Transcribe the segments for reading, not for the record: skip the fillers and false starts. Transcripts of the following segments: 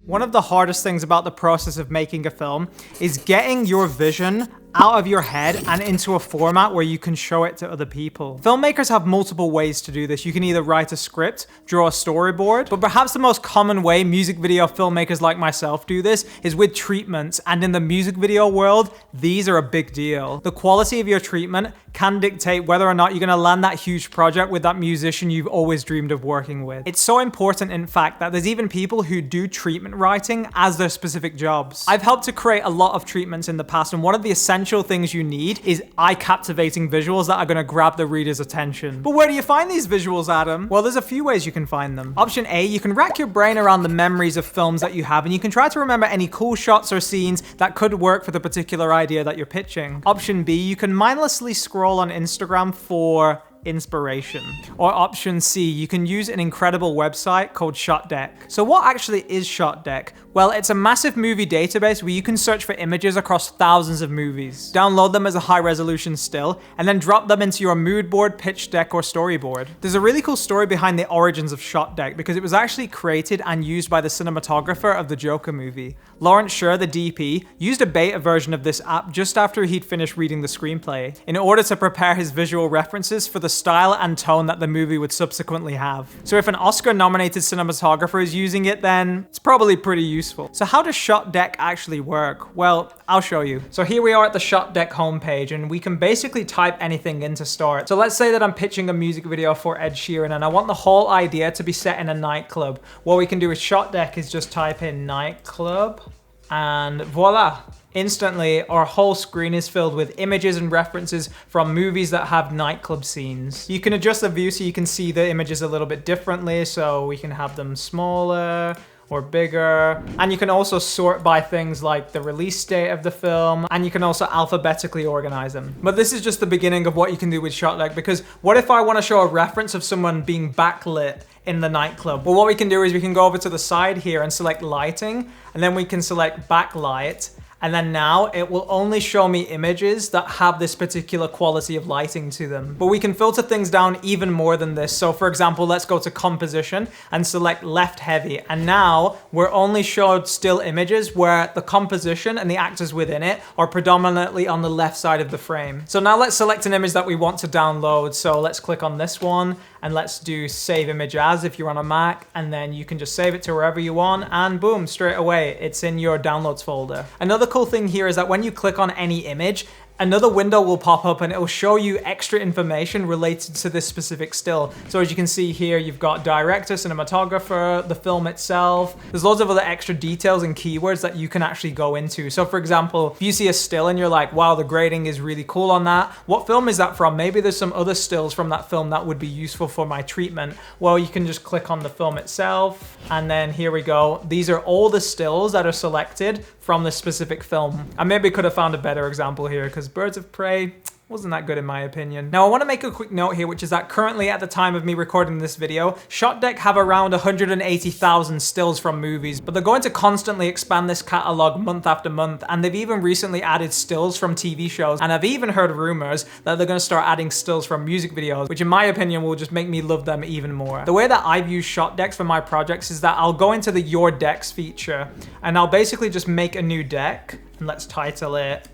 One of the hardest things about the process of making a film is getting your vision out of your head and into a format where you can show it to other people. Filmmakers have multiple ways to do this. You can either write a script, draw a storyboard, but perhaps the most common way music video filmmakers like myself do this is with treatments, and in the music video world, these are a big deal. The quality of your treatment can dictate whether or not you're gonna land that huge project with that musician you've always dreamed of working with. It's so important, in fact, that there's even people who do treatment writing as their specific jobs. I've helped to create a lot of treatments in the past, and one of the essential things you need is eye-captivating visuals that are going to grab the reader's attention. But where do you find these visuals, Adam? Well, there's a few ways you can find them. Option A, you can rack your brain around the memories of films that you have, and you can try to remember any cool shots or scenes that could work for the particular idea that you're pitching. Option B, you can mindlessly scroll on Instagram for inspiration. Or option C, you can use an incredible website called Shotdeck. So what actually is Shotdeck? Well, it's a massive movie database where you can search for images across thousands of movies, download them as a high-resolution still, and then drop them into your mood board, pitch deck, or storyboard. There's a really cool story behind the origins of Shotdeck because it was actually created and used by the cinematographer of the Joker movie. Lawrence Sher, the DP, used a beta version of this app just after he'd finished reading the screenplay in order to prepare his visual references for the style and tone that the movie would subsequently have. So if an Oscar-nominated cinematographer is using it, then it's probably pretty useful. So how does Shotdeck actually work? Well, I'll show you. So here we are at the Shotdeck homepage, and we can basically type anything in to start. So let's say that I'm pitching a music video for Ed Sheeran, and I want the whole idea to be set in a nightclub. What we can do with Shotdeck is just type in nightclub, and voila. Instantly, our whole screen is filled with images and references from movies that have nightclub scenes. You can adjust the view so you can see the images a little bit differently, so we can have them smaller or bigger. And you can also sort by things like the release date of the film, and you can also alphabetically organize them. But this is just the beginning of what you can do with Shotdeck, because what if I want to show a reference of someone being backlit in the nightclub? Well, what we can do is we can go over to the side here and select lighting, and then we can select backlight. And then now it will only show me images that have this particular quality of lighting to them. But we can filter things down even more than this. So for example, let's go to composition and select left heavy. And now we're only showed still images where the composition and the actors within it are predominantly on the left side of the frame. So now let's select an image that we want to download. So let's click on this one and let's do save image as if you're on a Mac, and then you can just save it to wherever you want, and boom, straight away, it's in your downloads folder. Another cool thing here is that when you click on any image, another window will pop up and it will show you extra information related to this specific still. So as you can see here, you've got director, cinematographer, the film itself. There's loads of other extra details and keywords that you can actually go into. So for example, if you see a still and you're like, wow, the grading is really cool on that. What film is that from? Maybe there's some other stills from that film that would be useful for my treatment. Well, you can just click on the film itself, and then here we go. These are all the stills that are selected from this specific film. I maybe could have found a better example here because Birds of Prey wasn't that good in my opinion. Now I want to make a quick note here, which is that currently at the time of me recording this video, Shotdeck have around 180,000 stills from movies, but they're going to constantly expand this catalog month after month, and they've even recently added stills from TV shows, and I've even heard rumors that they're going to start adding stills from music videos, which in my opinion will just make me love them even more. The way that I've used Shotdecks for my projects is that I'll go into the Your Decks feature, and I'll basically just make a new deck, and let's title it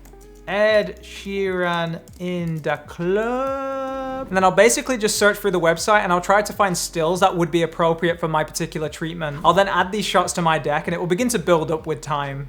Ed Sheeran in the Club. And then I'll basically just search through the website and I'll try to find stills that would be appropriate for my particular treatment. I'll then add these shots to my deck and it will begin to build up with time.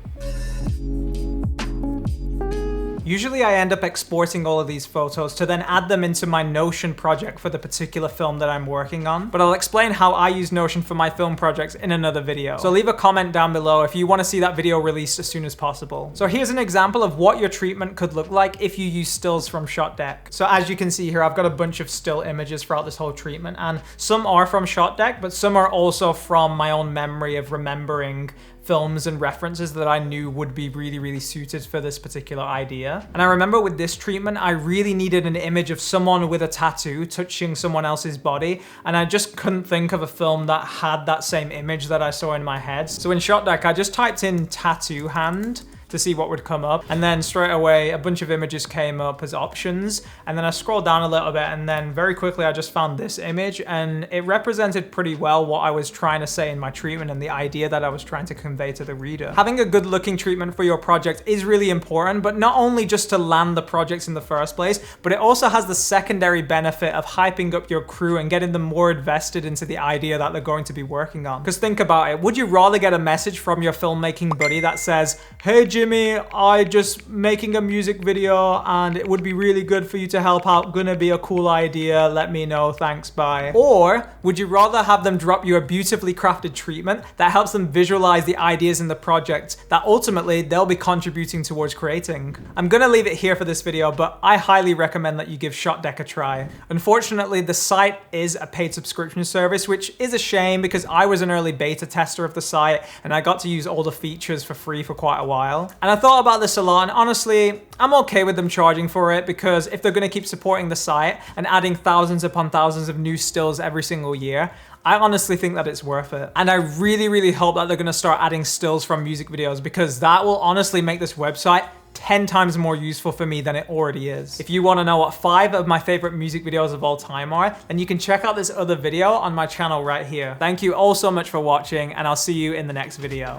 Usually I end up exporting all of these photos to then add them into my Notion project for the particular film that I'm working on, but I'll explain how I use Notion for my film projects in another video. So leave a comment down below if you want to see that video released as soon as possible. So here's an example of what your treatment could look like if you use stills from Shotdeck. So as you can see here, I've got a bunch of still images throughout this whole treatment, and some are from Shotdeck, but some are also from my own memory of remembering films and references that I knew would be really, really suited for this particular idea. And I remember with this treatment, I really needed an image of someone with a tattoo touching someone else's body, and I just couldn't think of a film that had that same image that I saw in my head. So in Shotdeck, I just typed in tattoo hand to see what would come up. And then straight away, a bunch of images came up as options. And then I scrolled down a little bit, and then very quickly I just found this image, and it represented pretty well what I was trying to say in my treatment and the idea that I was trying to convey to the reader. Having a good looking treatment for your project is really important, but not only just to land the projects in the first place, but it also has the secondary benefit of hyping up your crew and getting them more invested into the idea that they're going to be working on. Because think about it, would you rather get a message from your filmmaking buddy that says, "Hey Jimmy, I just making a music video and it would be really good for you to help out, gonna be a cool idea, let me know, thanks, bye"? Or would you rather have them drop you a beautifully crafted treatment that helps them visualize the ideas in the project that ultimately they'll be contributing towards creating? I'm gonna leave it here for this video, but I highly recommend that you give Shotdeck a try. Unfortunately, the site is a paid subscription service, which is a shame because I was an early beta tester of the site and I got to use all the features for free for quite a while. And I thought about this a lot, and honestly, I'm okay with them charging for it, because if they're gonna keep supporting the site and adding thousands upon thousands of new stills every single year, I honestly think that it's worth it. And I really, really hope that they're gonna start adding stills from music videos, because that will honestly make this website 10 times more useful for me than it already is. If you want to know what 5 of my favorite music videos of all time are, then you can check out this other video on my channel right here. Thank you all so much for watching, and I'll see you in the next video.